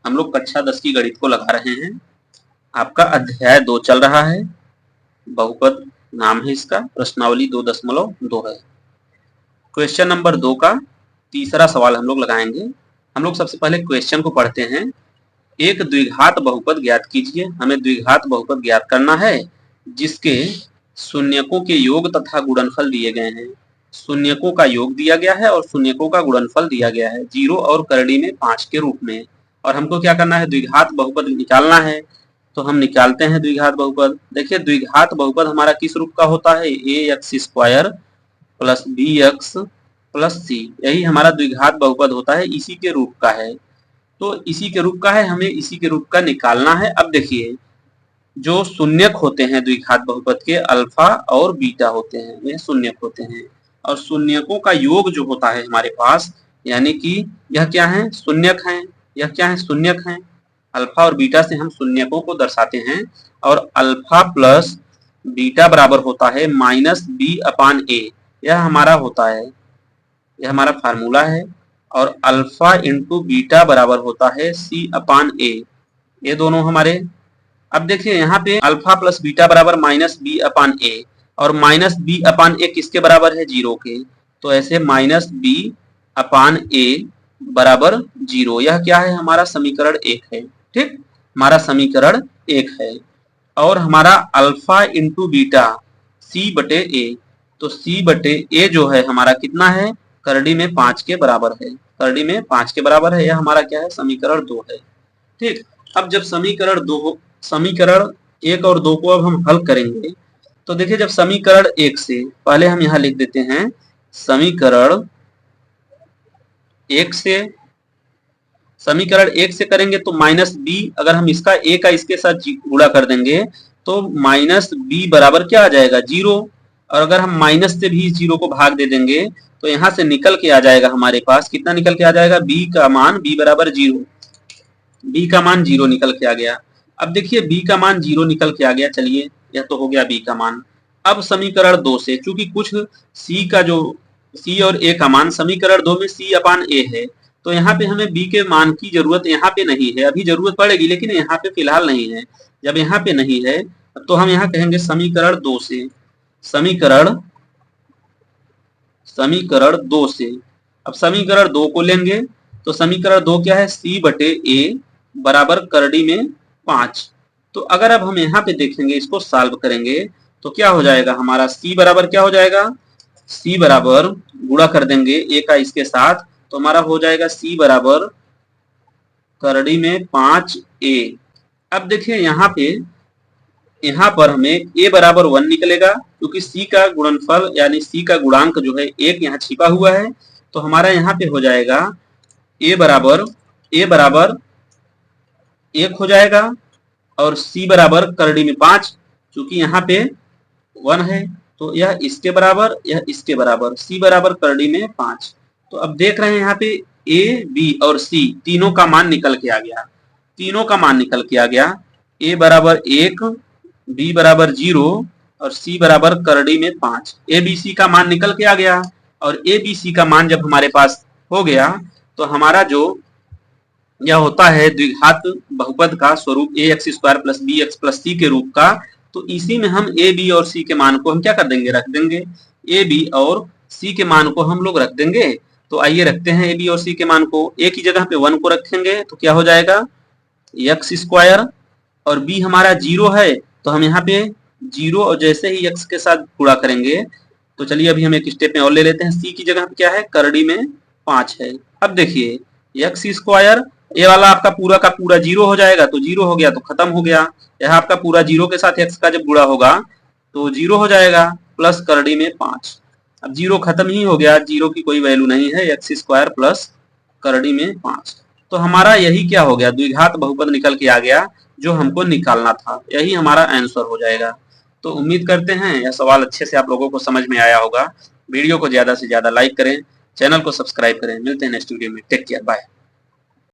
हम लोग कक्षा 10 की गणित को लगा रहे हैं। आपका अध्याय 2 चल रहा है। बहुपद नाम है इसका, प्रश्नावली 2.2 है। क्वेश्चन नंबर 2 का तीसरा सवाल हम लोग लगाएंगे। हम लोग सबसे पहले क्वेश्चन को पढ़ते हैं। एक द्विघात बहुपद ज्ञात कीजिए। हमें द्विघात बहुपद ज्ञात करना है जिसके शून्यकों के योग तथा गुणनफल दिए गए हैं। शून्यकों का योग दिया गया है और शून्यकों का गुणनफल दिया गया है 0 और करड़ी में 5 के रूप में। और हमको क्या करना है, द्विघात बहुपद निकालना है। तो हम निकालते हैं द्विघात बहुपद। देखिए द्विघात बहुपद हमारा किस रूप का होता है, ax² plus bx plus c, यही हमारा द्विघात बहुपद होता है, इसी के रूप का है। तो इसी के रूप का है, हमें इसी के रूप का निकालना है। अब देखिए जो शून्यक होते हैं द्विघात बहुपद के, अल्फा और बीटा होते हैं, वे शून्यक होते हैं। और शून्यकों का योग जो होता है हमारे पास, यानी कि यह क्या है, शून्यक है, यह क्या है, शून्यक है। अल्फा और बीटा से हम शून्यकों को दर्शाते हैं। और अल्फा प्लस बीटा बराबर होता है -b/a, यह हमारा होता है, यह हमारा फार्मूला है। और अल्फा इंटू बीटा बराबर होता है c/a, ये दोनों हमारे। अब देखिए यहाँ पे अल्फा प्लस बीटा बराबर -b/a, और -b/a किसके बराबर है, 0 के। तो ऐसे -b/a बराबर 0, यह क्या है, हमारा समीकरण 1 है। ठीक, हमारा समीकरण 1 है। और हमारा अल्फा इंटू बीटा c/a, तो c/a जो है हमारा कितना है, करड़ी में 5 के बराबर है, करड़ी में 5 के बराबर है, यह हमारा क्या है, समीकरण 2 है। ठीक, अब जब समीकरण 1 और 2 को अब हम हल करेंगे, तो देखिए जब समीकरण 1 से पहले हम यहां लिख देते हैं, समीकरण 1 से करेंगे तो -b, अगर हम इसका a का इसके साथ गुणा कर देंगे तो -b बराबर क्या आ जाएगा, 0। और अगर हम माइनस से भी 0 को भाग दे देंगे तो यहां से निकल के आ जाएगा हमारे पास, कितना निकल के आ जाएगा, b का मान, b बराबर 0, b का मान 0 निकल के आ गया। अब देखिए b का मान 0 निकल के आ गया, चलिए यह तो हो गया b का मान। अब समीकरण 2 से, चूंकि कुछ c और a का मान समीकरण 2 में c/a है, तो यहाँ पे हमें b के मान की जरूरत यहाँ पे नहीं है, अभी जरूरत पड़ेगी लेकिन यहाँ पे फिलहाल नहीं है। जब यहाँ पे नहीं है तो हम यहाँ कहेंगे समीकरण 2 से, समीकरण 2 से। अब समीकरण 2 को लेंगे तो समीकरण 2 क्या है, c/a बराबर करड़ी में 5। तो अगर अब हम यहाँ पे देखेंगे, इसको सॉल्व करेंगे तो क्या हो जाएगा, हमारा c बराबर क्या हो जाएगा, c बराबर गुणा कर देंगे a का इसके साथ, तो हमारा हो जाएगा c बराबर करड़ी में 5a। अब देखिए यहाँ पर हमें a बराबर 1 निकलेगा, क्योंकि c का गुणनफल यानी c का गुणांक जो है 1 यहाँ छिपा हुआ है। तो हमारा यहाँ पे हो जाएगा a बराबर 1 हो जाएगा, और c बराबर करड़ी में 5, क्योंकि यहाँ पे 1 है, तो यह इसके बराबर, यह इसके बराबर, c बराबर करड़ी में 5। तो अब देख रहे हैं यहाँ पे a, b और c तीनों का मान निकल के आ गया, तीनों का मान निकल के आ गया। a बराबर 1, b बराबर 0 और c बराबर करड़ी में 5। a b c का मान निकल के आ गया, और a b c का मान जब हमारे पास हो गया तो हमारा जो यह होता है द्विघात बहुपद का स्वरूप ax² plus bx plus c के रूप का, तो इसी में हम a b और c के मान को हम क्या कर देंगे, रख देंगे। a b और c के मान को हम लोग रख देंगे। तो आइए रखते हैं a b और c के मान को। a की जगह पे 1 को रखेंगे तो क्या हो जाएगा, x², और b हमारा 0 है तो हम यहाँ पे 0 और जैसे ही x के साथ गुणा करेंगे, तो चलिए अभी हम एक स्टेप में और ले लेते हैं। c की जगह पे क्या है, करड़ी में 5 है। अब देखिए x², ये वाला आपका पूरा का पूरा 0 हो जाएगा, तो 0 हो गया तो खत्म हो गया। यह आपका पूरा 0 के साथ x का जब गुणा होगा तो 0 हो जाएगा, प्लस करड़ी में 5। अब 0 खत्म ही हो गया, 0 की कोई वैल्यू नहीं है, x² प्लस करड़ी में 5। तो हमारा यही क्या हो गया, द्विघात बहुपद निकल के आ गया जो हमको निकालना था, यही हमारा आंसर हो जाएगा। तो उम्मीद करते हैं यह सवाल अच्छे से आप लोगों को समझ में आया होगा। वीडियो को ज्यादा से ज्यादा लाइक करें, चैनल को सब्सक्राइब करें। मिलते हैं नेक्स्ट वीडियो में, टेक केयर, बाय।